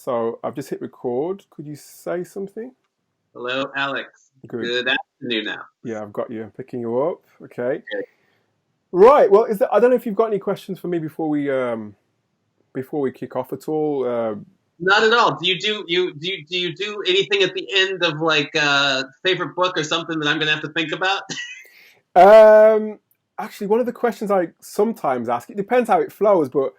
So I've just hit record. Could you say something? Hello, Alex. Good afternoon now. Yeah, I've got you. I'm picking you up. Okay. Right. Well, I don't know if you've got any questions for me before we kick off at all. Not at all. Do you do anything at the end of like favorite book or something that I'm gonna have to think about? Actually, one of the questions I sometimes ask, it depends how it flows, but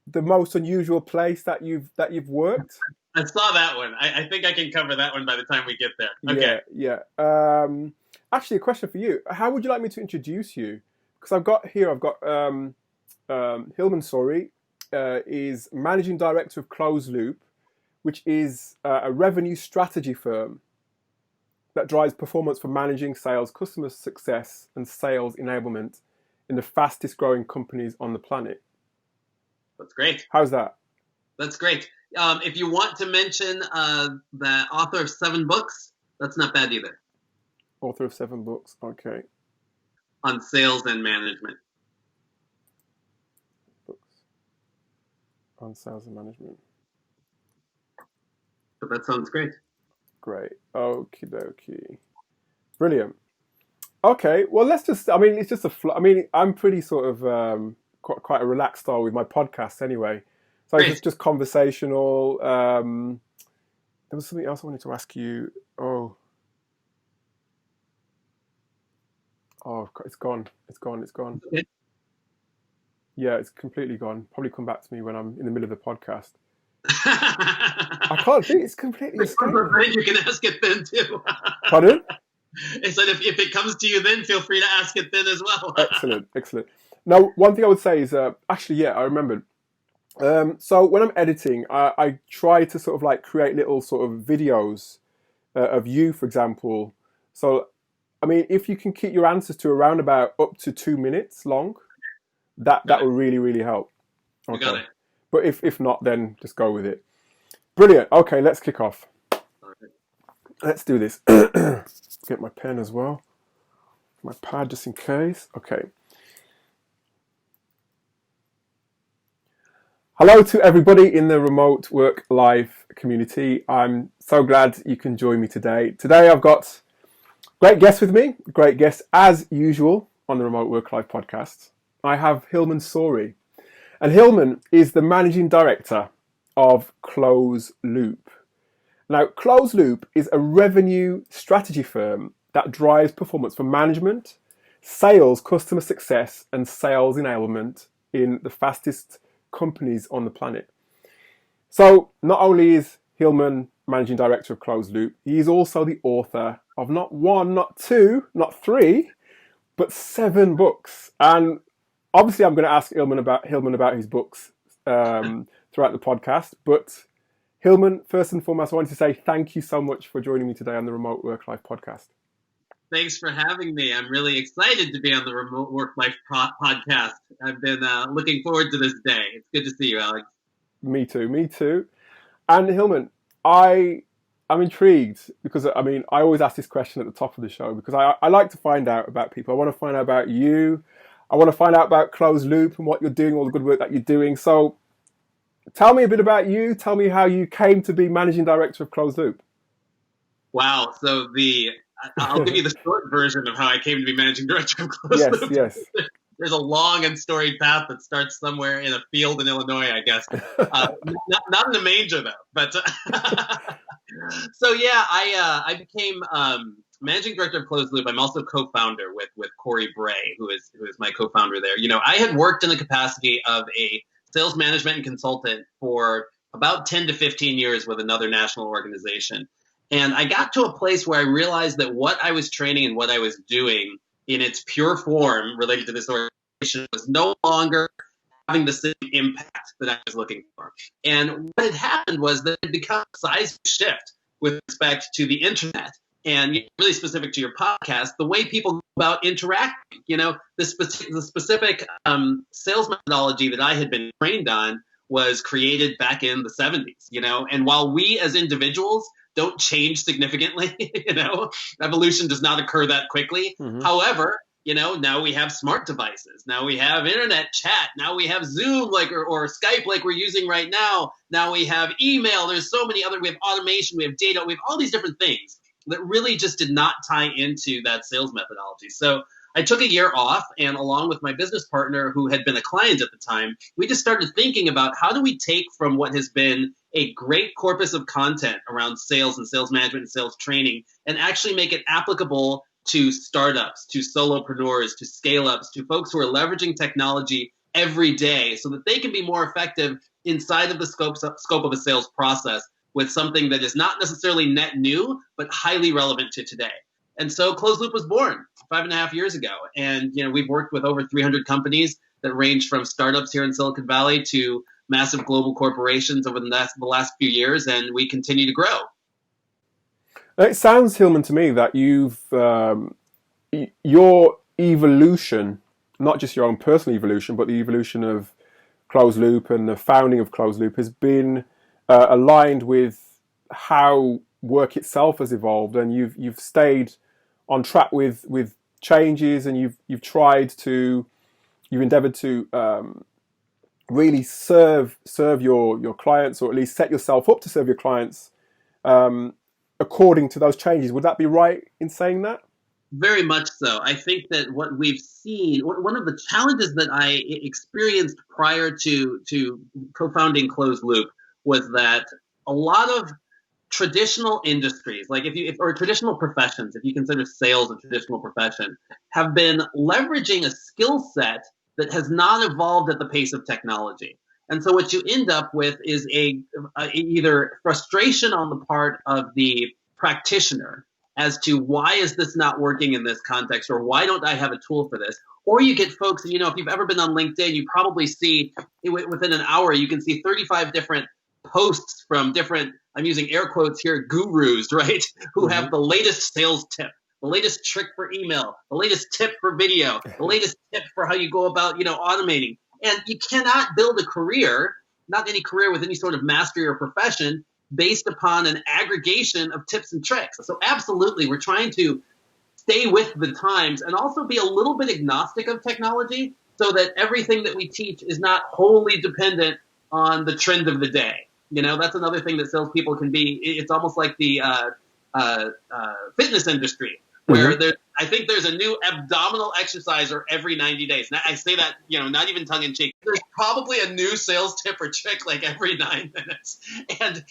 the most unusual place that you've worked. I saw that one. I think I can cover that one by the time we get there. Okay. Yeah. Actually, a question for you. How would you like me to introduce you? Because I've got Hilmon, is managing director of Closed Loop, which is a revenue strategy firm that drives performance for managing sales, customer success, and sales enablement in the fastest growing companies on the planet. That's great. How's that? That's great. If you want to mention the author of 7 books, that's not bad either. Author of 7 books, okay. On sales and management. Books on sales and management. But that sounds great. Great. Okie dokie. Brilliant. Okay, well, it's just I'm pretty sort of quite a relaxed style with my podcast anyway. So it's just conversational. There was something else I wanted to ask you. Oh, it's gone. Okay. Yeah, it's completely gone. Probably come back to me when I'm in the middle of the podcast. I can't think. It's completely escaped. You can ask it then too. Pardon? I said if it comes to you then, feel free to ask it then as well. Excellent. Now, one thing I would say is, I remembered. So when I'm editing, I try to sort of like create little sort of videos of you, for example. So, I mean, if you can keep your answers to around about up to 2 minutes long, that will really, really help. Okay. You got it. But if not, then just go with it. Brilliant. Okay, let's kick off. All right. Let's do this. Get my pen as well. My pad just in case. Okay. Hello to everybody in the remote work live community. I'm so glad you can join me today. Today I've got great guests with me. Great guests as usual on the Remote Work Live podcast. I have Hilmon Saury. And Hilmon is the managing director of Closed Loop. Now, Closed Loop is a revenue strategy firm that drives performance for management, sales, customer success, and sales enablement in the fastest companies on the planet. So not only is Hilmon managing director of Closed Loop, he is also the author of not 1, not 2, not 3, but 7 books. And obviously I'm going to ask Hilmon about his books throughout the podcast. But Hilmon, first and foremost, I wanted to say thank you so much for joining me today on the Remote Work Life podcast. Thanks for having me. I'm really excited to be on the Remote Work Life podcast. I've been looking forward to this day. It's good to see you, Alex. Me too. And Hilmon, I'm intrigued because, I mean, I always ask this question at the top of the show because I like to find out about people. I want to find out about you. I want to find out about Closed Loop and what you're doing, all the good work that you're doing. So tell me a bit about you. Tell me how you came to be managing director of Closed Loop. Wow. So I'll give you the short version of how I came to be managing director of Closed Loop. Yes. There's a long and storied path that starts somewhere in a field in Illinois, I guess. Not in a manger, though. But so yeah, I became managing director of Closed Loop. I'm also co-founder with Corey Bray, who is my co-founder there. You know, I had worked in the capacity of a sales management and consultant for about 10 to 15 years with another national organization. And I got to a place where I realized that what I was training and what I was doing in its pure form related to this organization was no longer having the same impact that I was looking for. And what had happened was that it had become a seismic shift with respect to the internet. And really specific to your podcast, the way people go about interacting, you know, the specific sales methodology that I had been trained on was created back in the 70s, you know, and while we as individuals don't change significantly, you know, evolution does not occur that quickly. Mm-hmm. However, now we have smart devices. Now we have internet chat. Now we have Zoom, or Skype, like we're using right now. Now we have email. There's so many other. We have automation. We have data. We have all these different things that really just did not tie into that sales methodology. So I took a year off, and along with my business partner, who had been a client at the time, we just started thinking about how do we take from what has been a great corpus of content around sales and sales management and sales training and actually make it applicable to startups, to solopreneurs, to scale-ups, to folks who are leveraging technology every day so that they can be more effective inside of the scope of a sales process with something that is not necessarily net new, but highly relevant to today. And so Closed Loop was born 5.5 years ago. And we've worked with over 300 companies that range from startups here in Silicon Valley to massive global corporations over the last few years, and we continue to grow. It sounds, Hilmon, to me that your evolution, not just your own personal evolution, but the evolution of Closed Loop and the founding of Closed Loop has been aligned with how work itself has evolved, and you've stayed on track with changes, and you've endeavored to really serve your clients, or at least set yourself up to serve your clients according to those changes. Would that be right in saying that? Very much so. I think that what we've seen, one of the challenges that I experienced prior to co-founding Closed Loop was that a lot of traditional industries, like or traditional professions, if you consider sales a traditional profession, have been leveraging a skill set that has not evolved at the pace of technology. And so what you end up with is either frustration on the part of the practitioner as to why is this not working in this context, or why don't I have a tool for this? Or you get folks, if you've ever been on LinkedIn, you probably see within an hour, you can see 35 different posts from different, I'm using air quotes here, gurus, right? Who have the latest sales tip, the latest trick for email, the latest tip for video, the latest tip for how you go about, automating. And you cannot build a career, not any career with any sort of mastery or profession, based upon an aggregation of tips and tricks. So absolutely, we're trying to stay with the times and also be a little bit agnostic of technology so that everything that we teach is not wholly dependent on the trend of the day. That's another thing that salespeople can be. It's almost like the fitness industry, where I think there's a new abdominal exerciser every 90 days. Now, I say that, not even tongue in cheek. There's probably a new sales tip or trick like every 9 minutes. And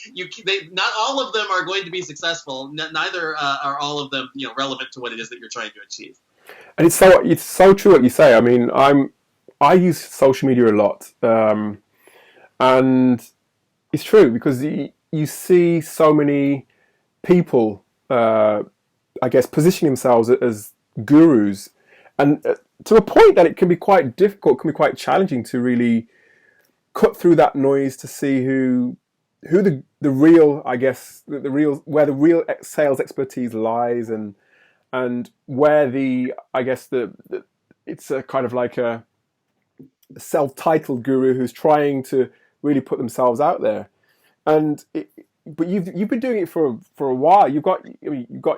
not all of them are going to be successful. Neither are all of them, relevant to what it is that you're trying to achieve. And it's so true what you say. I mean, I use social media a lot. And it's true because you see so many people, I guess, position themselves as gurus, and to a point that it can be quite difficult, can be quite challenging to really cut through that noise to see who the real, I guess, where the real sales expertise lies, and where it's a kind of like a self-titled guru who's trying to really put themselves out there. But you've been doing it for a while. You've got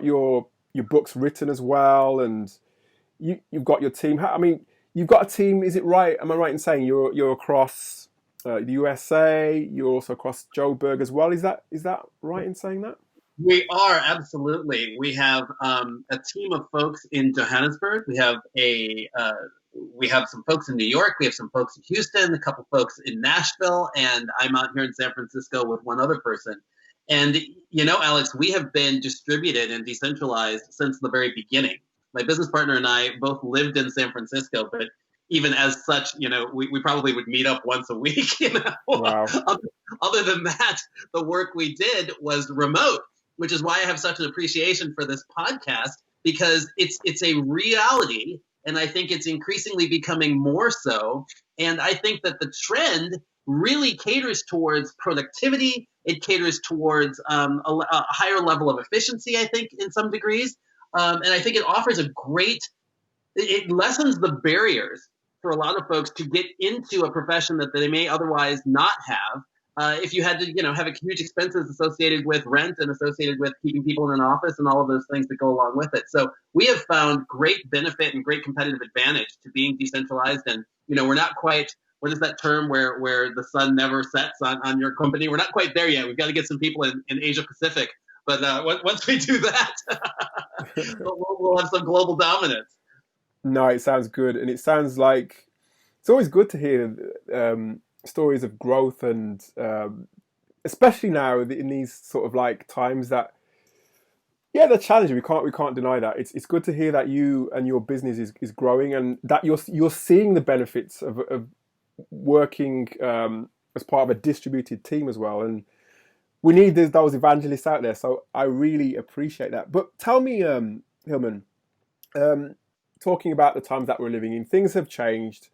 your books written as well, and you've got your team. You've got a team. Is it right? Am I right in saying you're across the USA? You're also across Joburg as well. Is that right in saying that? We are, absolutely. We have a team of folks in Johannesburg. We have some folks in New York. We have some folks in Houston, a couple folks in Nashville, and I'm out here in San Francisco with one other person. And, Alex, we have been distributed and decentralized since the very beginning. My business partner and I both lived in San Francisco, but even as such, we probably would meet up once a week. Wow. Other than that, the work we did was remote, which is why I have such an appreciation for this podcast, because it's a reality. And I think it's increasingly becoming more so. And I think that the trend really caters towards productivity. It caters towards a higher level of efficiency, I think, in some degrees. And I think it offers it lessens the barriers for a lot of folks to get into a profession that they may otherwise not have. if you had to, have huge expenses associated with rent and associated with keeping people in an office and all of those things that go along with it. So we have found great benefit and great competitive advantage to being decentralized. And, we're not quite, what is that term where the sun never sets on your company? We're not quite there yet. We've got to get some people in Asia Pacific. But once we do that, we'll have some global dominance. No, it sounds good. And it sounds like it's always good to hear stories of growth, and especially now in these sort of like times that, yeah, they're challenging. We can't deny that. It's good to hear that you and your business is growing, and that you're seeing the benefits of working as part of a distributed team as well. And we need those evangelists out there. So I really appreciate that. But tell me, Hilmon, talking about the times that we're living in, things have changed.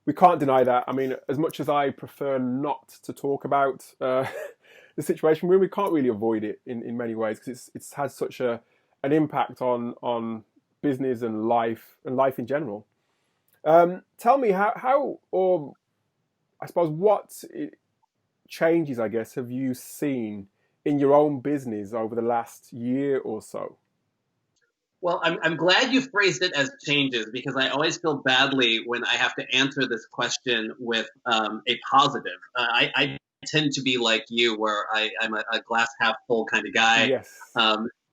We can't deny that. I mean, as much as I prefer not to talk about the situation we're in, we can't really avoid it in many ways, because it's had such an impact on business and life in general. Tell me how, or I suppose what changes, I guess, have you seen in your own business over the last year or so? Well, I'm glad you phrased it as changes, because I always feel badly when I have to answer this question with a positive. I tend to be like you, where I'm a glass half full kind of guy, Yes.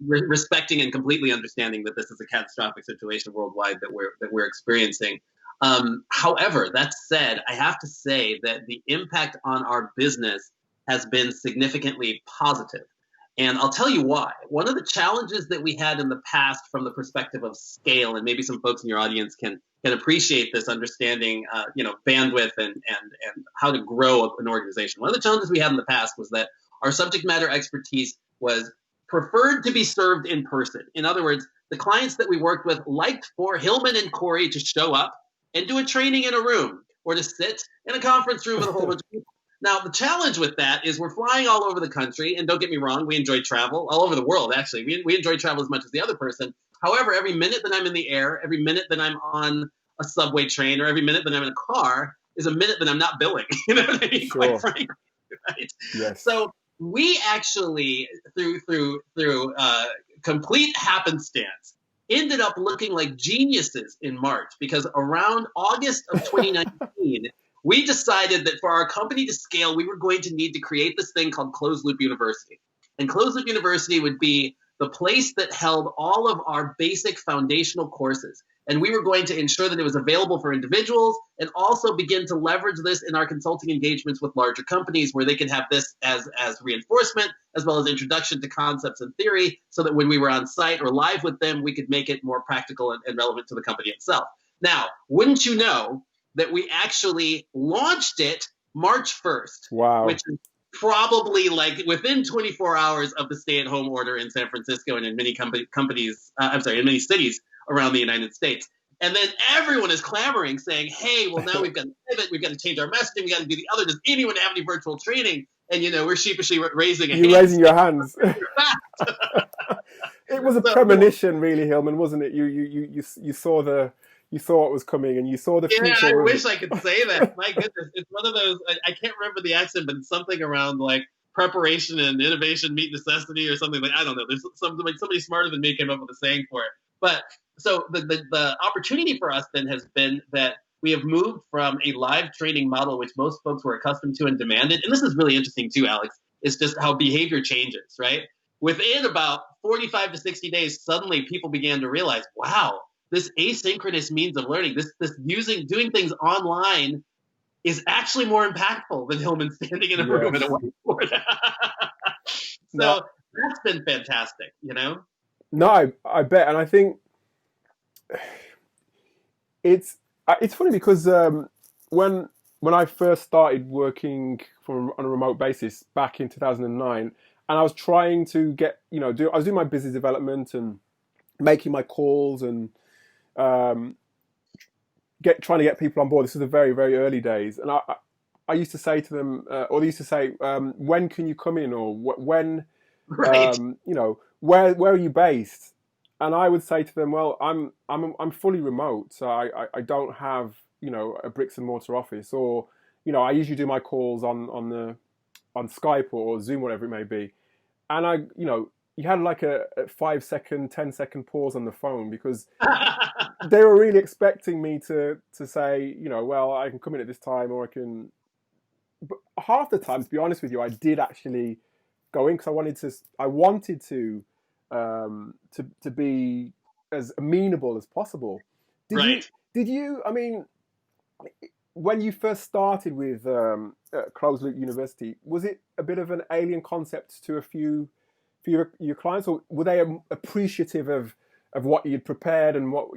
Respecting and completely understanding that this is a catastrophic situation worldwide that we're experiencing. However, that said, I have to say that the impact on our business has been significantly positive. And I'll tell you why. One of the challenges that we had in the past from the perspective of scale, and maybe some folks in your audience can appreciate this, understanding, bandwidth and how to grow an organization. One of the challenges we had in the past was that our subject matter expertise was preferred to be served in person. In other words, the clients that we worked with liked for Hilmon and Corey to show up and do a training in a room, or to sit in a conference room with a whole bunch of people. Now, the challenge with that is we're flying all over the country, and don't get me wrong, we enjoy travel, all over the world, actually. We enjoy travel as much as the other person. However, every minute that I'm in the air, every minute that I'm on a subway train, or every minute that I'm in a car is a minute that I'm not billing. You know what I mean? Sure. Quite frankly, right? Yes. So we actually, through complete happenstance, ended up looking like geniuses in March, because around August of 2019, we decided that for our company to scale, we were going to need to create this thing called Closed Loop University. And Closed Loop University would be the place that held all of our basic foundational courses. And we were going to ensure that it was available for individuals, and also begin to leverage this in our consulting engagements with larger companies, where they could have this as reinforcement, as well as introduction to concepts and theory, so that when we were on site or live with them, we could make it more practical and relevant to the company itself. Now, wouldn't you know that we actually launched it March 1st, Wow. which is probably like within 24 hours of the stay-at-home order in San Francisco, and in many in many cities around the United States. And then everyone is clamoring, saying, hey, well, now we've got to pivot, we've got to change our messaging, we got to do the other. Does anyone have any virtual training? And, we're sheepishly raising a hand. You're raising your hands. It was a premonition, really, Hilmon, wasn't it? You saw what was coming, and you saw the future. Yeah, I wish I could say that. My goodness, it's one of those. I can't remember the accent, but it's something around like preparation and innovation meet necessity, or something like, I don't know. There's somebody smarter than me came up with a saying for it. But so the opportunity for us then has been that we have moved from a live training model, which most folks were accustomed to and demanded. And this is really interesting too, Alex. It's just how behavior changes, right? Within about 45 to 60 days, suddenly people began to realize, wow, this asynchronous means of learning, this doing things online is actually more impactful than Hilmon standing in a room at a whiteboard. So that's been fantastic, No, I bet. And I think it's funny, because when I first started working on a remote basis back in 2009, and I was trying to get, I was doing my business development and making my calls and trying to get people on board. This was the very, very early days, and I used to say to them, or they used to say, when can you come in, or when, right. Where are you based? And I would say to them, well, I'm fully remote, so I don't have a bricks and mortar office, or I usually do my calls on the on Skype or Zoom, whatever it may be, and you had like a 5 second, 10 second pause on the phone because they were really expecting me to say, well, I can come in at this time, or I can. But half the time, to be honest with you, I did actually go in because I wanted to be as amenable as possible. Right. Did you? I mean, when you first started with Closed Loop University, was it a bit of an alien concept to a few for your clients, or were they appreciative of what you'd prepared and what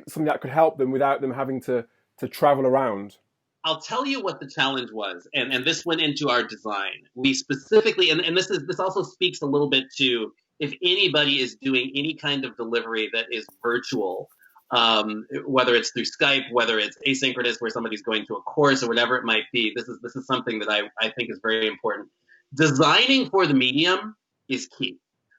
something that could help them without them having to travel around? I'll tell you what the challenge was, and this went into our design. We specifically, and this also speaks a little bit to if anybody is doing any kind of delivery that is virtual, whether it's through Skype, whether it's asynchronous where somebody's going to a course or whatever it might be. This is something that I think is very important. Designing for the medium is key.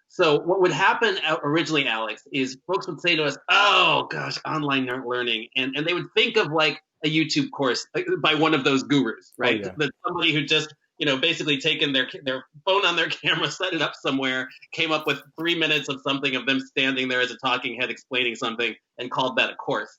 So what would happen originally, Alex, is folks would say to us, "Oh gosh, online learning," and they would think of like a YouTube course by one of those gurus, right? Oh, yeah. That somebody who just basically taken their phone on their camera, set it up somewhere, came up with 3 minutes of something of them standing there as a talking head explaining something, and called that a course.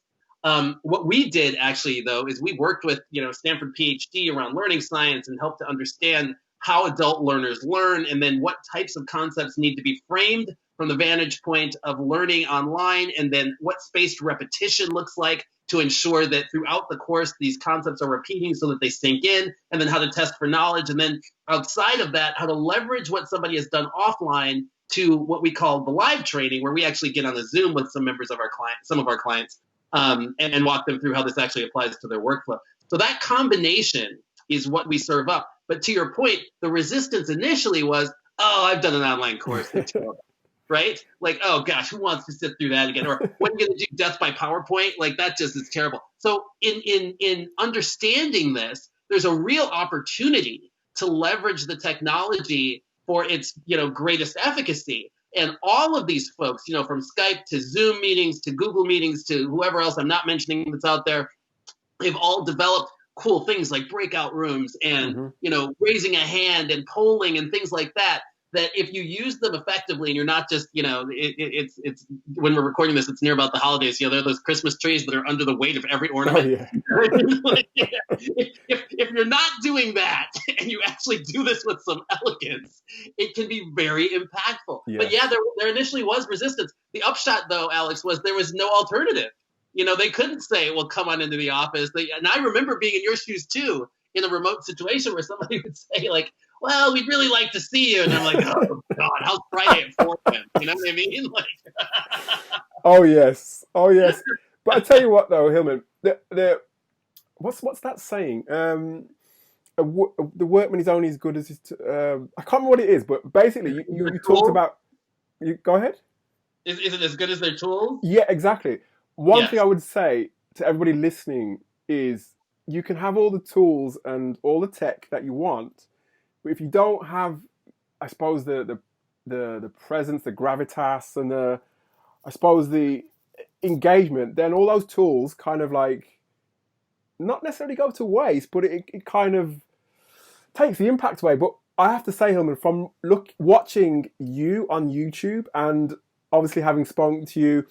What we did actually, though, is we worked with Stanford PhD around learning science and helped to understand how adult learners learn, and then what types of concepts need to be framed from the vantage point of learning online, and then what spaced repetition looks like to ensure that throughout the course these concepts are repeating so that they sink in, and then how to test for knowledge, and then outside of that, how to leverage what somebody has done offline to what we call the live training, where we actually get on a Zoom with some members of our clients, some of our clients, and walk them through how this actually applies to their workflow. So that combination is what we serve up. But to your point, the resistance initially was, "Oh, I've done an online course." Right? Like, oh gosh, who wants to sit through that again? Or when are you going to do death by PowerPoint? Like that just is terrible. So in understanding this, there's a real opportunity to leverage the technology for its greatest efficacy. And all of these folks, from Skype to Zoom meetings to Google meetings to whoever else I'm not mentioning that's out there, they've all developed cool things like breakout rooms and raising a hand and polling and things like that. That if you use them effectively and you're not just, it's when we're recording this, it's near about the holidays. There are those Christmas trees that are under the weight of every ornament. Oh, yeah. If you're not doing that and you actually do this with some elegance, it can be very impactful. Yeah. But yeah, there initially was resistance. The upshot, though, Alex, was there was no alternative. They couldn't say, "Well, come on into the office." And I remember being in your shoes too, in a remote situation where somebody would say, like, "Well, we'd really like to see you," and I'm like, "Oh God, how's Friday at 4 p.m.?" You know what I mean? Like, Oh yes. But I tell you what, though, Hilmon, what's that saying? The workman is only as good as his. I can't remember what it is, but basically, you talked about. You go ahead. Is it as good as their tools? Yeah, exactly. One thing I would say to everybody listening is you can have all the tools and all the tech that you want, but if you don't have, I suppose, the presence, the gravitas, and the engagement, then all those tools kind of like not necessarily go to waste, but it kind of takes the impact away. But I have to say, Hilmon, from watching you on YouTube and obviously having spoken to you,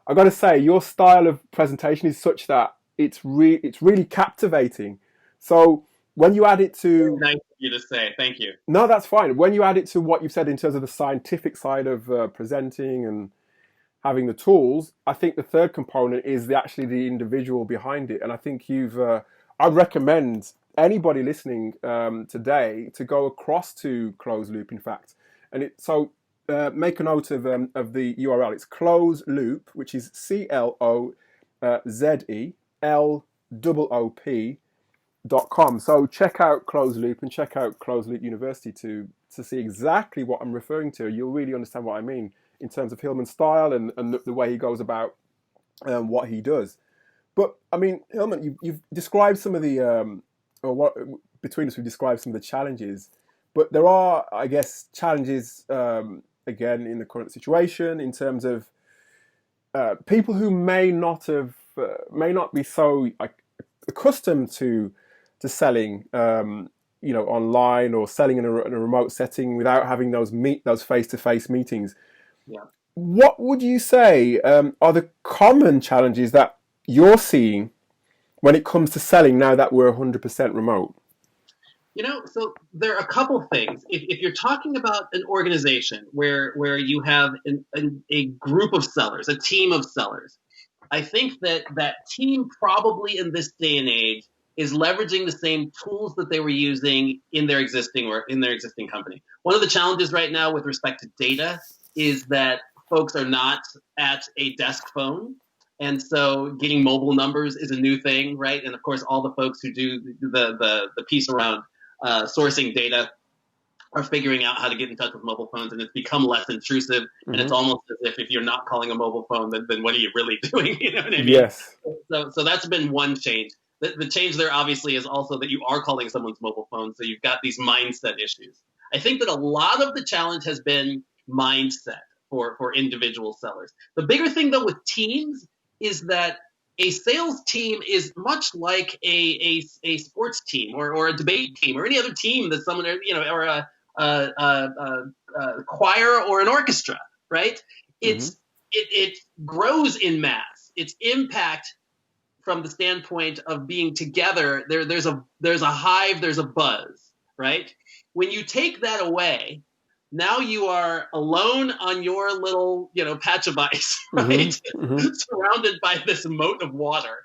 I've got to say your style of presentation is such that it's really captivating. So when you add it to... Nice of you to say. Thank you. No, that's fine. When you add it to what you've said in terms of the scientific side of presenting and having the tools, I think the third component is actually the individual behind it. And I think I'd recommend anybody listening today to go across to Closed Loop, in fact. And make a note of the URL. It's Closed Loop, which is CLOZELOOP.com. So check out Closed Loop and check out Closed Loop University to see exactly what I'm referring to. You'll really understand what I mean in terms of Hilmon's style and the way he goes about what he does. But I mean, Hilmon, you've described some of the between us, we've described some of the challenges, but there are, I guess, challenges again in the current situation in terms of people who may not be so accustomed to selling online or selling in a remote setting without having those face-to-face meetings. Yeah. What would you say are the common challenges that you're seeing when it comes to selling now that we're 100% remote? So there are a couple things. If you're talking about an organization where you have a group of sellers, a team of sellers, I think that team probably in this day and age is leveraging the same tools that they were using in their existing company. One of the challenges right now with respect to data is that folks are not at a desk phone. And so getting mobile numbers is a new thing, right? And of course, all the folks who do the piece around sourcing data are figuring out how to get in touch with mobile phones, and it's become less intrusive. And it's almost as if you're not calling a mobile phone, then what are you really doing? You know what I mean? Yes. So that's been one change. The change there obviously is also that you are calling someone's mobile phone, so you've got these mindset issues. I think that a lot of the challenge has been mindset for individual sellers. The bigger thing though with teams is that a sales team is much like a sports team or a debate team or any other team that someone, or a choir or an orchestra, right? It grows in mass. Its impact from the standpoint of being together, there's a hive, there's a buzz, right? When you take that away, now you are alone on your little, patch of ice, right? Surrounded by this moat of water.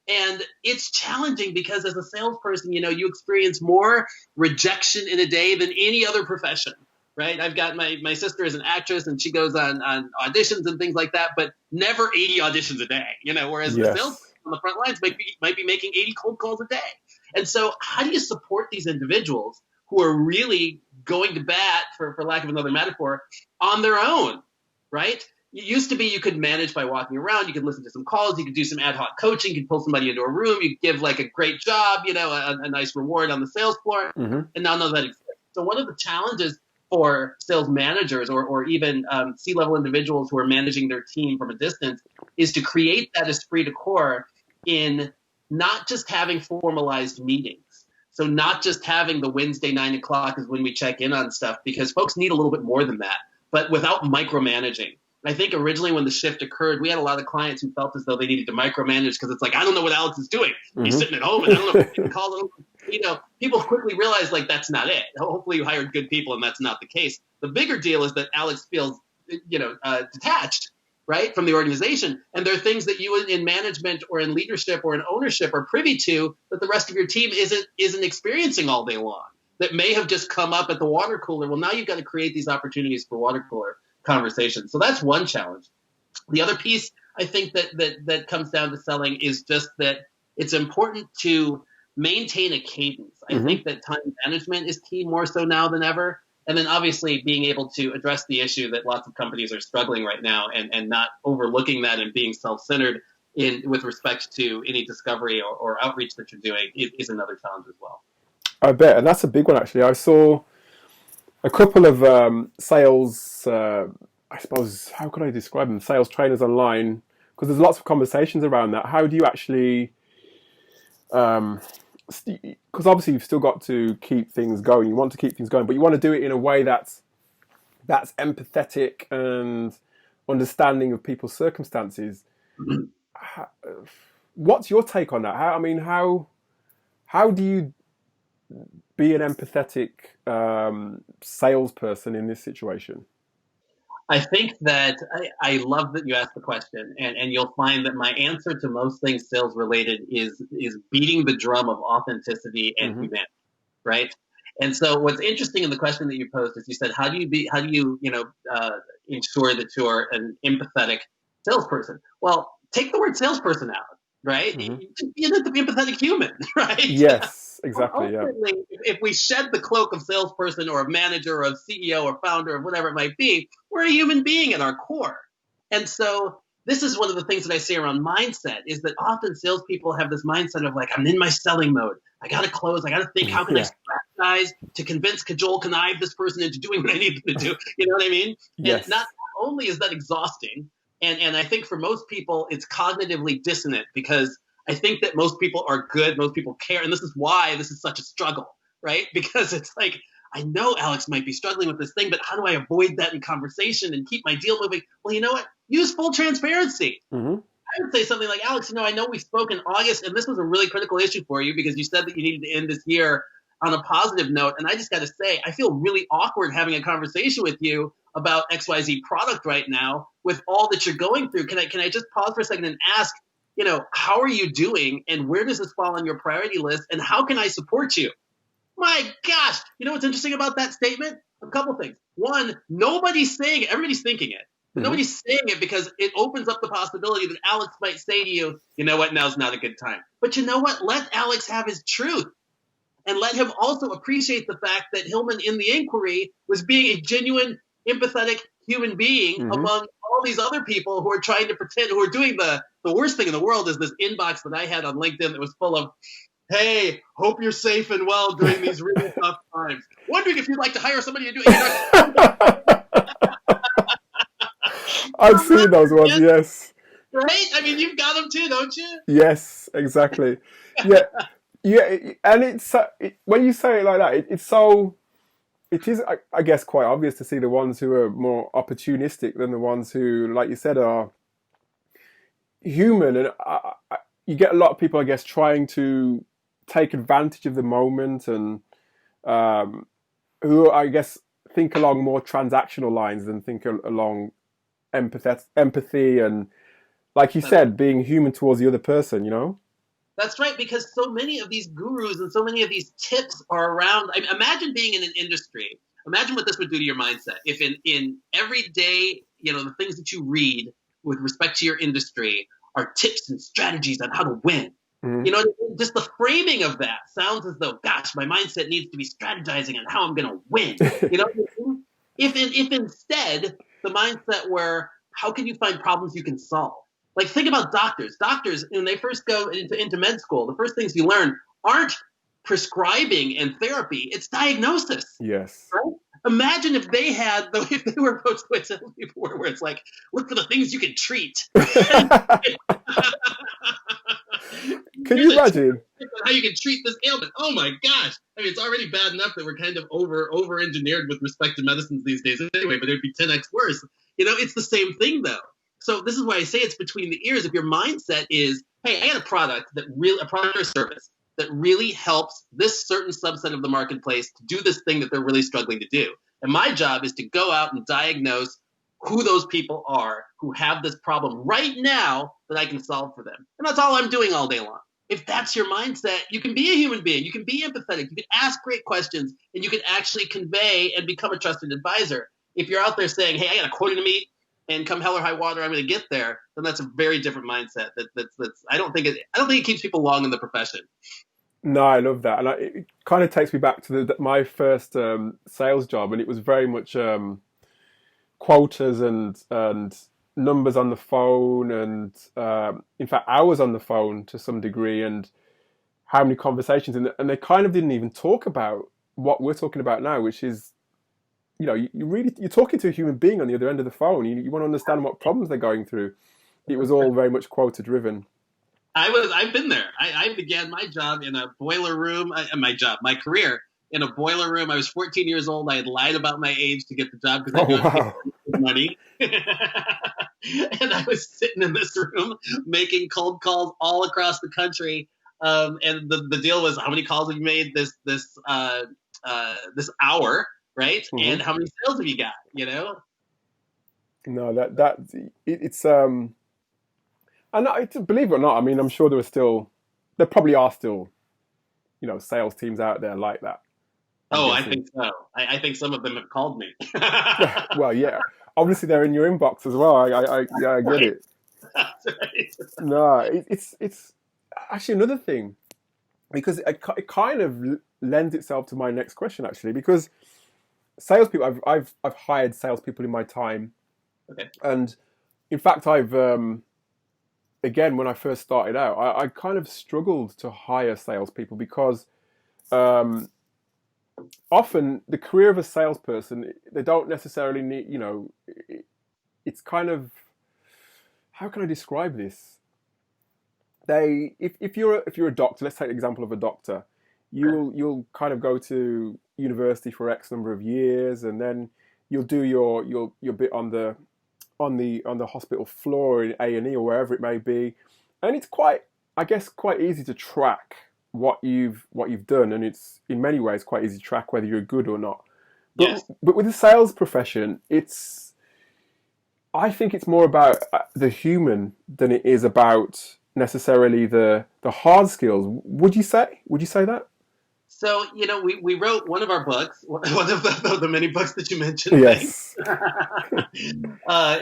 And it's challenging because as a salesperson, you experience more rejection in a day than any other profession, right? I've got my sister is an actress and she goes on auditions and things like that, but never 80 auditions a day, whereas the salesperson on the front lines might be making 80 cold calls a day. And so how do you support these individuals who are really going to bat, for lack of another metaphor, on their own, right? It used to be you could manage by walking around, you could listen to some calls, you could do some ad hoc coaching, you could pull somebody into a room, you could give like a great job, a nice reward on the sales floor, and now none of that exists. So one of the challenges for sales managers or even C-level individuals who are managing their team from a distance is to create that esprit de corps in not just having formalized meetings. So not just having the Wednesday 9 o'clock is when we check in on stuff, because folks need a little bit more than that, but without micromanaging. I think originally when the shift occurred, we had a lot of clients who felt as though they needed to micromanage because it's like, I don't know what Alex is doing. He's sitting at home and I don't know if he can call them. People quickly realize like that's not it. Hopefully you hired good people and that's not the case. The bigger deal is that Alex feels, detached, right, from the organization. And there are things that you in management or in leadership or in ownership are privy to that the rest of your team isn't experiencing all day long, that may have just come up at the water cooler. Well, now you've got to create these opportunities for water cooler conversations. So that's one challenge. The other piece I think that comes down to selling is just that it's important to maintain a cadence. I think that time management is key more so now than ever. And then obviously being able to address the issue that lots of companies are struggling right now and not overlooking that and being self-centered with respect to any discovery or outreach that you're doing is another challenge as well. I bet. And that's a big one, actually. I saw a couple of sales, I suppose, how could I describe them? Sales trainers online, because there's lots of conversations around that. How do you actually, because obviously you've still got to keep things going. You want to keep things going, but you want to do it in a way that's empathetic and understanding of people's circumstances. What's your take on that? How do you be an empathetic salesperson in this situation? I think that I love that you asked the question, and you'll find that my answer to most things sales related is beating the drum of authenticity and humanity, right? And so what's interesting in the question that you posed is you said, how do you ensure that you're an empathetic salesperson? Well, take the word salesperson out, right? You have to be an empathetic human, right? Yes, exactly. Yeah. If we shed the cloak of salesperson or of manager or of CEO or founder or whatever it might be, we're a human being at our core. And so this is one of the things that I say around mindset is that often salespeople have this mindset of like, I'm in my selling mode. I got to close. I got to think, how can I strategize to convince, cajole, connive this person into doing what I need them to do? You know what I mean? Yes. And not only is that exhausting, and I think for most people, it's cognitively dissonant because I think that most people are good. Most people care. And this is why this is such a struggle, right? Because it's like, I know Alex might be struggling with this thing, but how do I avoid that in conversation and keep my deal moving? Well, you know what? Use full transparency. Mm-hmm. I would say something like, Alex, I know we spoke in August, and this was a really critical issue for you because you said that you needed to end this year on a positive note. And I just got to say, I feel really awkward having a conversation with you about XYZ product right now with all that you're going through. Can I just pause for a second and ask, how are you doing, and where does this fall on your priority list, and how can I support you? My gosh, you know what's interesting about that statement? A couple things. One, nobody's saying it. Everybody's thinking it. But nobody's saying it because it opens up the possibility that Alex might say to you, you know what, now's not a good time. But you know what? Let Alex have his truth. And let him also appreciate the fact that Hilmon in the inquiry was being a genuine, empathetic human being among all these other people who are trying to pretend, who are doing the worst thing in the world is this inbox that I had on LinkedIn that was full of, hey, hope you're safe and well during these really tough times. Wondering if you'd like to hire somebody to do it. I've seen those ones, yes. Right? I mean, you've got them too, don't you? Yes, exactly. Yeah, yeah, and when you say it like that, it is, I guess, quite obvious to see the ones who are more opportunistic than the ones who, like you said, are human. And you get a lot of people, I guess, trying to take advantage of the moment and who, I guess, think along more transactional lines than think along empathy and, like you said, being human towards the other person, That's right, because so many of these gurus and so many of these tips are around. Imagine being in an industry. Imagine what this would do to your mindset. If in every day, the things that you read with respect to your industry are tips and strategies on how to win. Just the framing of that sounds as though, gosh, my mindset needs to be strategizing on how I'm going to win. If instead the mindset were, how can you find problems you can solve? Like, think about doctors. Doctors, when they first go into med school, the first things you learn aren't prescribing and therapy, it's diagnosis. Yes. Right? Imagine if they were approached the way some people were, where it's like, look for the things you can treat. Can you imagine how you can treat this ailment? Oh my gosh! I mean, it's already bad enough that we're kind of over engineered with respect to medicines these days, anyway. But it'd be 10x worse. It's the same thing though. So this is why I say it's between the ears. If your mindset is, hey, I got a product or service that really helps this certain subset of the marketplace to do this thing that they're really struggling to do, and my job is to go out and diagnose who those people are who have this problem right now that I can solve for them. And that's all I'm doing all day long. If that's your mindset, you can be a human being. You can be empathetic. You can ask great questions, and you can actually convey and become a trusted advisor. If you're out there saying, hey, I got a quota to meet, and come hell or high water, I'm going to get there, then that's a very different mindset. I don't think it keeps people long in the profession. No, I love that. And it kind of takes me back to my first sales job, and it was very much quotas and numbers on the phone, and in fact hours on the phone to some degree, and how many conversations, and they kind of didn't even talk about what we're talking about now, which is, you're talking to a human being on the other end of the phone. You want to understand what problems they're going through. It was all very much quota driven. I've been there. I began my job in a boiler room. My career in a boiler room. I was 14 years old. I had lied about my age to get the job because I got money. And I was sitting in this room making cold calls all across the country. And the deal was, how many calls have you made this hour, right? Mm-hmm. And how many sales have you got? No, it's and believe it or not, I mean, I'm sure there probably are still, sales teams out there like that. Oh, I think so. I think some of them have called me. Well, yeah. Obviously, they're in your inbox as well. I get it. That's right. No, it's actually another thing, because it kind of lends itself to my next question, actually, because salespeople, I've hired salespeople in my time, okay, and in fact, I've again, when I first started out, I kind of struggled to hire salespeople because often the career of a salesperson, they don't necessarily need, it's kind of, how can I describe this? If you're a doctor, let's take the example of a doctor. you'll kind of go to university for X number of years, and then you'll do your bit on the hospital floor in A&E or wherever it may be, and it's quite, I guess, quite easy to track what you've done, and it's in many ways quite easy to track whether you're good or not. But Yes. but with the sales profession, I think it's more about the human than it is about necessarily the hard skills. Would you say? Would you say that? So, we wrote one of our books, one of the many books that you mentioned, Yes.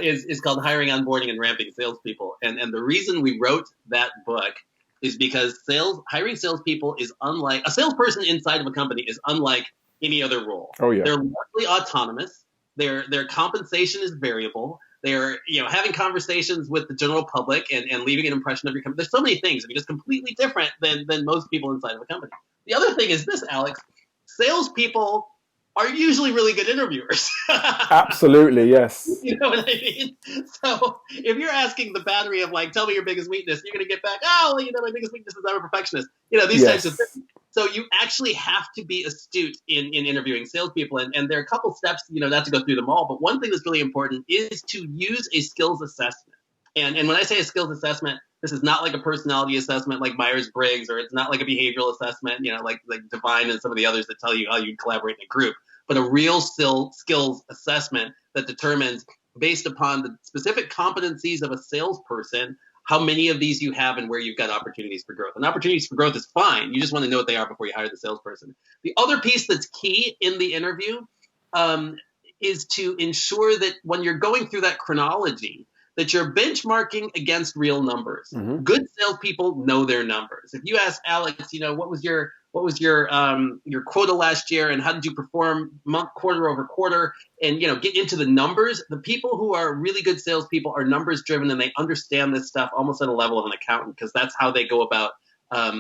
is called Hiring, Onboarding, and Ramping Salespeople. And the reason we wrote that book is because hiring salespeople is unlike, a salesperson inside of a company is unlike any other role. Oh, yeah. They're largely autonomous. Their compensation is variable. They're having conversations with the general public and leaving an impression of your company. There's so many things. I mean, it's completely different than most people inside of a company. The other thing is this, Alex. Salespeople are usually really good interviewers. Absolutely, yes. You know what I mean? So if you're asking the battery of tell me your biggest weakness, you're going to get back, oh, my biggest weakness is I'm a perfectionist. These types of things. So you actually have to be astute in interviewing salespeople. And there are a couple steps, not to go through them all. But one thing that's really important is to use a skills assessment. And when I say a skills assessment, this is not like a personality assessment like Myers-Briggs, or it's not like a behavioral assessment, like Divine and some of the others that tell you how you collaborate in a group, but a real skills assessment that determines, based upon the specific competencies of a salesperson, how many of these you have and where you've got opportunities for growth. And opportunities for growth is fine. You just want to know what they are before you hire the salesperson. The other piece that's key in the interview is to ensure that when you're going through that chronology, that you're benchmarking against real numbers. Mm-hmm. Good salespeople know their numbers. If you ask Alex, what was your quota last year, and how did you perform quarter over quarter, and get into the numbers. The people who are really good salespeople are numbers driven, and they understand this stuff almost at a level of an accountant, because that's how they go about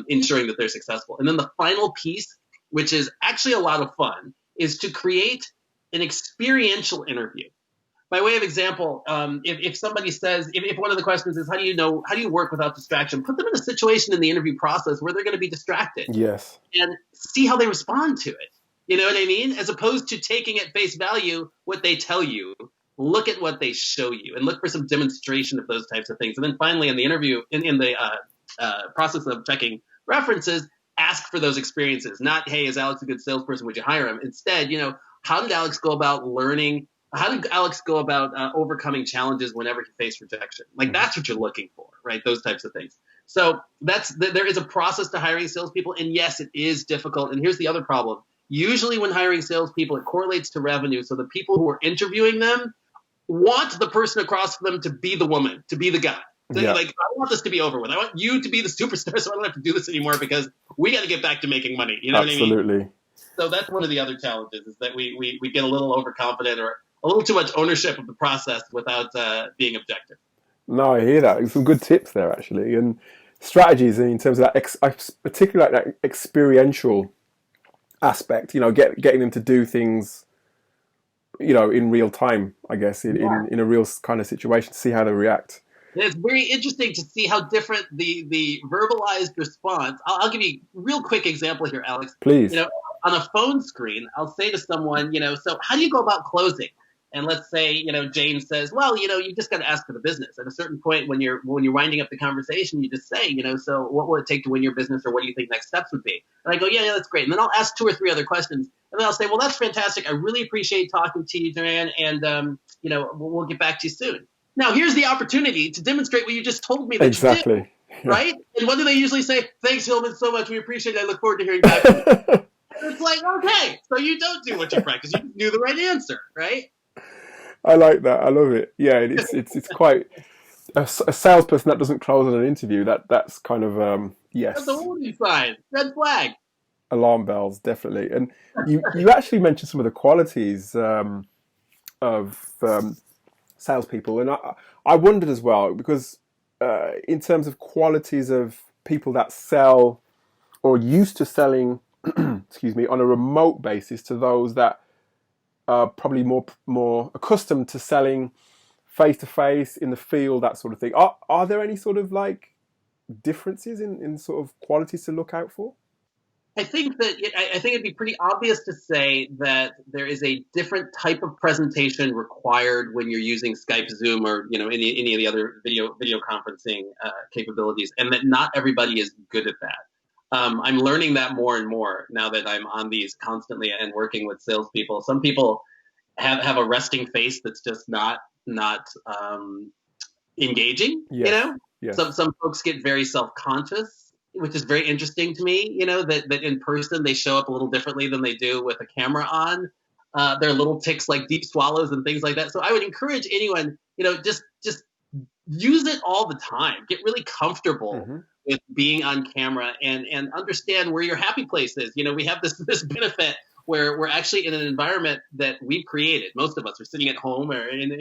ensuring that they're successful. And then the final piece, which is actually a lot of fun, is to create an experiential interview. By way of example, if somebody says, if one of the questions is, how do you work without distraction? Put them in a situation in the interview process where they're going to be distracted. Yes. And see how they respond to it. You know what I mean? As opposed to taking at face value what they tell you, look at what they show you and look for some demonstration of those types of things. And then finally in the interview, in the process of checking references, ask for those experiences. Not, hey, is Alex a good salesperson? Would you hire him? Instead, how did Alex go about learning? How did Alex go about overcoming challenges whenever he faced rejection? That's what you're looking for, right? Those types of things. So there is a process to hiring salespeople, and yes, it is difficult. And here's the other problem. Usually when hiring salespeople, it correlates to revenue. So the people who are interviewing them want the person across from them to be the woman, to be the guy. So I want this to be over with. I want you to be the superstar, so I don't have to do this anymore because we got to get back to making money. You know what I mean? Absolutely. So that's one of the other challenges, is that we get a little overconfident or a little too much ownership of the process without being objective. No, I hear that. Some good tips there, actually, and strategies in terms of that, particularly like that experiential aspect. Getting them to do things, in real time. I guess in a real kind of situation, to see how they react. And it's very interesting to see how different the verbalized response. I'll give you a real quick example here, Alex. Please. On a phone screen, I'll say to someone, so how do you go about closing? And let's say, Jane says, well, you just got to ask for the business. At a certain point, when you're winding up the conversation, you just say, so what will it take to win your business, or what do you think next steps would be? And I go, yeah, that's great. And then I'll ask 2 or 3 other questions, and then I'll say, well, that's fantastic. I really appreciate talking to you, Joanne, and we'll get back to you soon. Now, here's the opportunity to demonstrate what you just told me that exactly. You did, right? And what do they usually say? Thanks, Hilmon, so much. We appreciate it. I look forward to hearing back from you. And it's like, okay, so you don't do what you practice. You knew the right answer, right? I like that. I love it. Yeah, it's quite a salesperson that doesn't close on an interview. That's kind of yes. That's a warning sign. Red flag. Alarm bells, definitely. And you actually mentioned some of the qualities of salespeople, and I wondered as well, because in terms of qualities of people that sell or used to selling, excuse me, on a remote basis, to those that are probably more accustomed to selling face to face in the field, that sort of thing. Are there any sort of differences in sort of qualities to look out for? I think that I think it'd be pretty obvious to say that there is a different type of presentation required when you're using Skype, Zoom, or any of the other video conferencing capabilities, and that not everybody is good at that. I'm learning that more and more now that I'm on these constantly and working with salespeople. Some people have a resting face that's just not engaging. Yes. Yes. Some folks get very self-conscious, which is very interesting to me, that in person they show up a little differently than they do with a camera on. There are little tics like deep swallows and things like that. So I would encourage anyone, just use it all the time. Get really comfortable with being on camera and understand where your happy place is. We have this benefit where we're actually in an environment that we've created. Most of us are sitting at home or in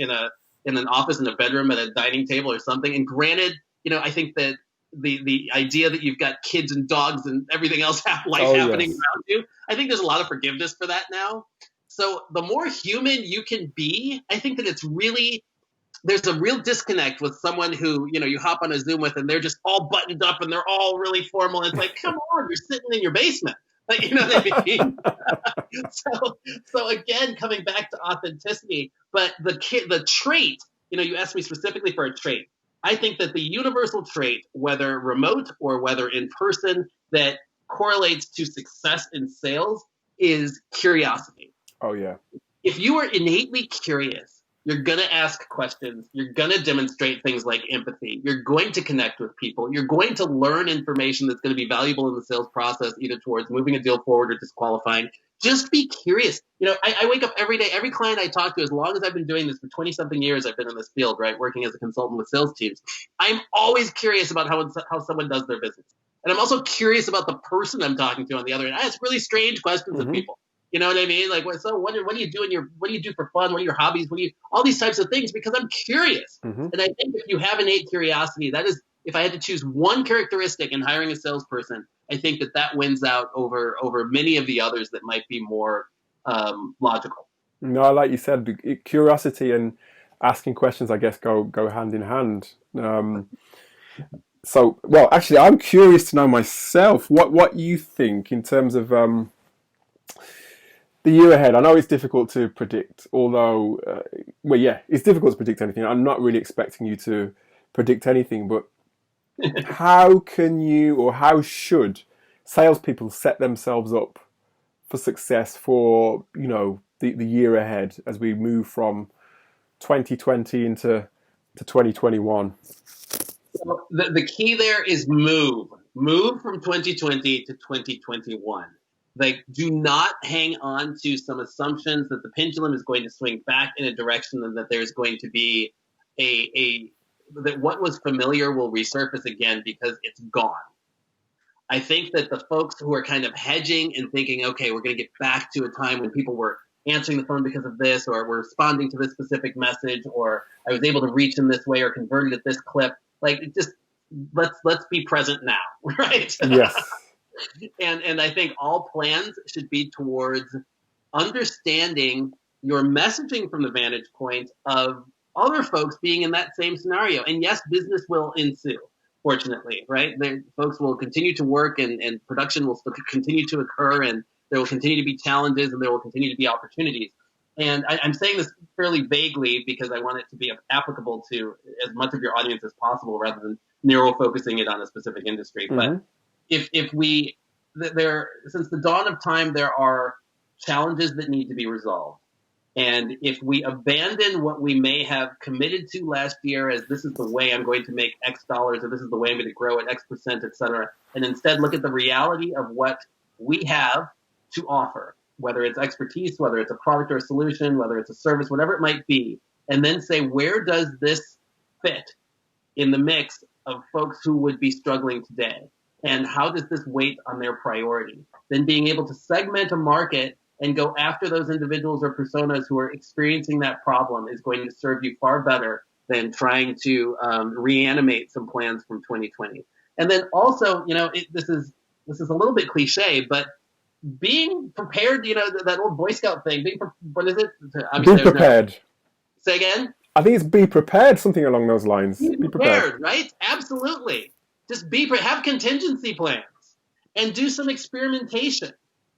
an office, in a bedroom, at a dining table or something. And granted, I think that the idea that you've got kids and dogs and everything else happening around you, I think there's a lot of forgiveness for that now. So the more human you can be, I think that there's a real disconnect with someone who, you hop on a Zoom with and they're just all buttoned up and they're all really formal. And it's like, come on, you're sitting in your basement. Like, you know what I mean? So again, coming back to authenticity, but the trait, you asked me specifically for a trait. I think that the universal trait, whether remote or whether in person, that correlates to success in sales is curiosity. Oh, yeah. If you are innately curious, you're going to ask questions. You're going to demonstrate things like empathy. You're going to connect with people. You're going to learn information that's going to be valuable in the sales process, either towards moving a deal forward or disqualifying. Just be curious. I wake up every day. Every client I talk to, as long as I've been doing this for 20-something years, I've been in this field, right, working as a consultant with sales teams. I'm always curious about how someone does their business. And I'm also curious about the person I'm talking to on the other end. I ask really strange questions of people. You know what I mean? Like, so what do you do what do you do for fun? What are your hobbies? All these types of things, because I'm curious. And I think if you have innate curiosity, that is, if I had to choose one characteristic in hiring a salesperson, I think that wins out over many of the others that might be more logical. No, like you said, curiosity and asking questions, I guess, go hand in hand. So, well, actually, I'm curious to know myself what you think in terms of the year ahead. I know it's difficult to predict, although, it's difficult to predict anything. I'm not really expecting you to predict anything, but how can you, or how should salespeople set themselves up for success for, the year ahead as we move from 2020 into 2021? So the key there is move from 2020 to 2021. Like, do not hang on to some assumptions that the pendulum is going to swing back in a direction and that there's going to be that what was familiar will resurface again, because it's gone. I think that the folks who are kind of hedging and thinking, okay, we're going to get back to a time when people were answering the phone because of this, or were responding to this specific message, or I was able to reach in this way or converted at this clip. Like, just let's be present now, right? Yes. And I think all plans should be towards understanding your messaging from the vantage point of other folks being in that same scenario. And yes, business will ensue, fortunately, right? Folks will continue to work and production will still continue to occur, and there will continue to be challenges and there will continue to be opportunities. And I'm saying this fairly vaguely because I want it to be applicable to as much of your audience as possible rather than narrow focusing it on a specific industry. But if since the dawn of time, there are challenges that need to be resolved. And if we abandon what we may have committed to last year as this is the way I'm going to make X dollars, or this is the way I'm going to grow at X percent, et cetera, and instead look at the reality of what we have to offer, whether it's expertise, whether it's a product or a solution, whether it's a service, whatever it might be, and then say, where does this fit in the mix of folks who would be struggling today? And how does this weight on their priority? Then being able to segment a market and go after those individuals or personas who are experiencing that problem is going to serve you far better than trying to reanimate some plans from 2020. And then also, this is a little bit cliche, but being prepared, that old Boy Scout thing, what is it? Be prepared. Say again? I think it's be prepared, something along those lines. Be prepared, right? Absolutely. Just have contingency plans. and do some experimentation.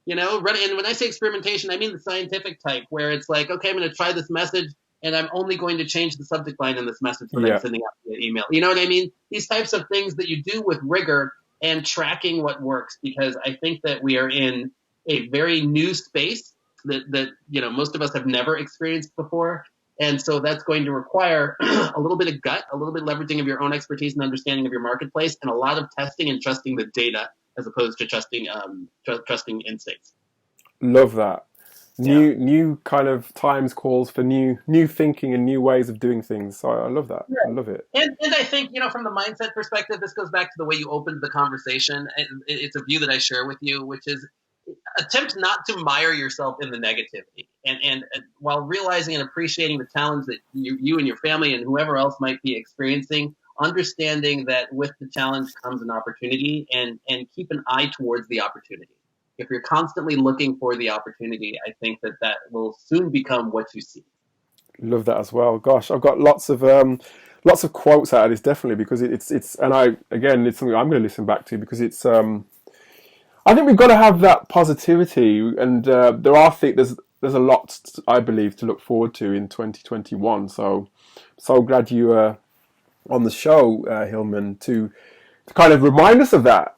And when I say experimentation, I mean the scientific type, where it's like, okay, I'm going to try this message, and I'm only going to change the subject line in this message that I'm sending out via email. You know what I mean? These types of things that you do with rigor and tracking what works, because I think that we are in a very new space that most of us have never experienced before. And so that's going to require a little bit of gut, a little bit leveraging of your own expertise and understanding of your marketplace, and a lot of testing and trusting the data as opposed to trusting instincts. Love that. New kind of times calls for new thinking and new ways of doing things. So I love that. I love it. And I think, from the mindset perspective, this goes back to the way you opened the conversation. It's a view that I share with you, which is attempt not to mire yourself in the negativity. And while realizing and appreciating the challenge that you and your family and whoever else might be experiencing, understanding that with the challenge comes an opportunity, and keep an eye towards the opportunity. If you're constantly looking for the opportunity, I think that will soon become what you see. Love that as well. Gosh, I've got lots of quotes out of this, definitely, because it's it's something I'm going to listen back to, because it's I think we've got to have that positivity, and there's a lot, I believe, to look forward to in 2021. So glad you are on the show, Hilmon, to kind of remind us of that.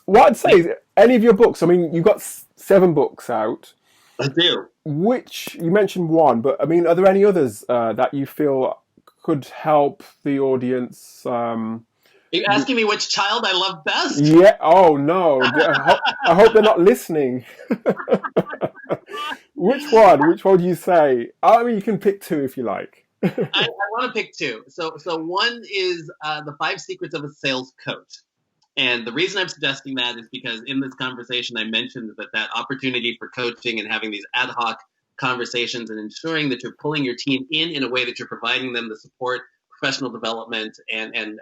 What I'd say is, any of your books, I mean, you've got 7 books out. I do. Which, you mentioned one, but I mean, are there any others that you feel could help the audience? Are you asking me which child I love best? Yeah. Oh, no. I hope they're not listening. Which one do you say? I mean, you can pick 2 if you like. I want to pick 2. So one is The 5 Secrets of a Sales Coach. And the reason I'm suggesting that is because in this conversation, I mentioned that opportunity for coaching and having these ad hoc conversations and ensuring that you're pulling your team in a way that you're providing them the support, professional development, and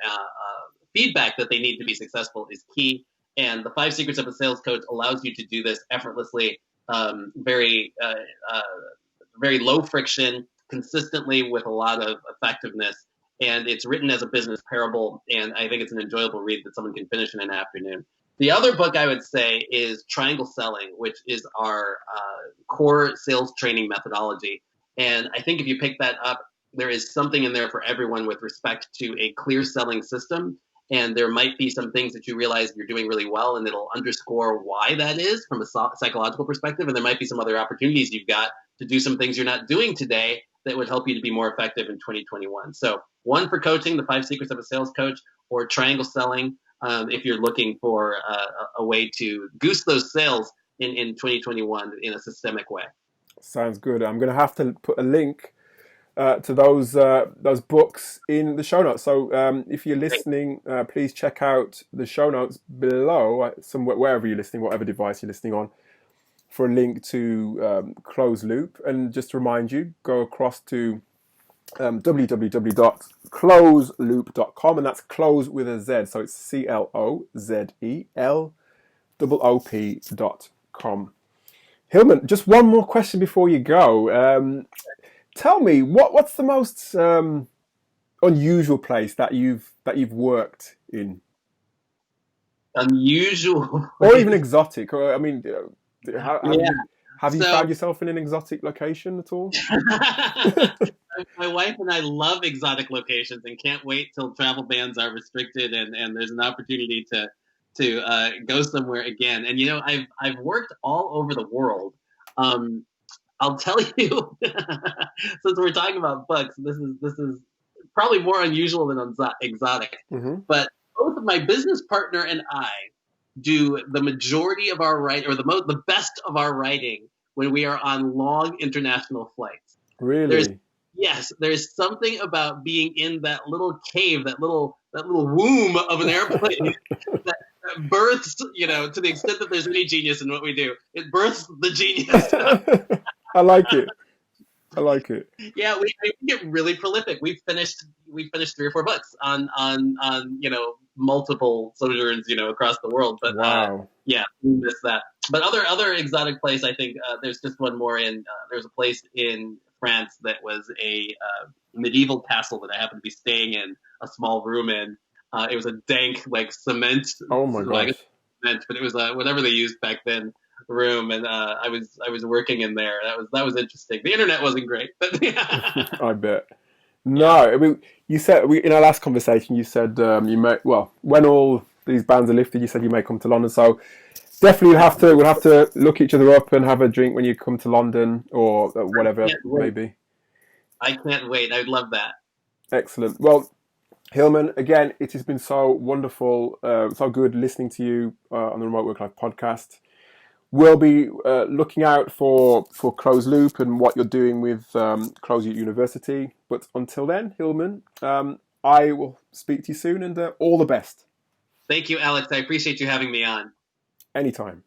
feedback that they need to be successful is key. And the 5 Secrets of a Sales Coach allows you to do this effortlessly, very low friction, consistently, with a lot of effectiveness. And it's written as a business parable, and I think it's an enjoyable read that someone can finish in an afternoon. The other book I would say is Triangle Selling, which is our core sales training methodology. And I think if you pick that up, there is something in there for everyone with respect to a clear selling system. And there might be some things that you realize you're doing really well, and it'll underscore why that is from a psychological perspective. And there might be some other opportunities you've got to do some things you're not doing today that would help you to be more effective in 2021. So one for coaching, The 5 Secrets of a Sales Coach, or Triangle Selling, if you're looking for a way to goose those sales in 2021 in a systemic way. Sounds good. I'm going to have to put a link to those books in the show notes. So if you're listening, please check out the show notes below, somewhere, wherever you're listening, whatever device you're listening on, for a link to Close Loop. And just to remind you, go across to www.closeloop.com, and that's close with a Z, so it's CLOZELOOP.com. Hilmon, just one more question before you go. Tell me, what's the most unusual place that you've worked in? Unusual, or even exotic? Or, I mean, have you found yourself in an exotic location at all? My wife and I love exotic locations and can't wait till travel bans are restricted and there's an opportunity to go somewhere again. And I've worked all over the world. I'll tell you, since we're talking about books, this is probably more unusual than exotic. Mm-hmm. But both my business partner and I do the majority of our writing, or the best of our writing, when we are on long international flights. Really? There's something about being in that little cave, that little womb of an airplane that births, to the extent that there's any genius in what we do, it births the genius. I like it. Yeah, we get really prolific. We've finished 3 or 4 books on multiple sojourns, across the world. But wow. We miss that. But other exotic place, I think there's just one more in. There's a place in France that was a medieval castle that I happened to be staying in a small room in. It was a dank, cement. Oh my gosh. meant, but it was whatever they used back then room, and I was working in there. That was interesting. The internet wasn't great, but yeah. I bet. No, I mean, you said in our last conversation, you said you may when all these bans are lifted, you said you may come to London. So definitely we'll have to look each other up and have a drink when you come to London or whatever it may be. I can't wait. I'd love that. Excellent. Well, Hilmon, again, it has been so wonderful, so good listening to you on the Remote Work Life podcast. We'll be looking out for Closed Loop and what you're doing with Closed Loop University. But until then, Hilmon, I will speak to you soon, and all the best. Thank you, Alex. I appreciate you having me on. Anytime.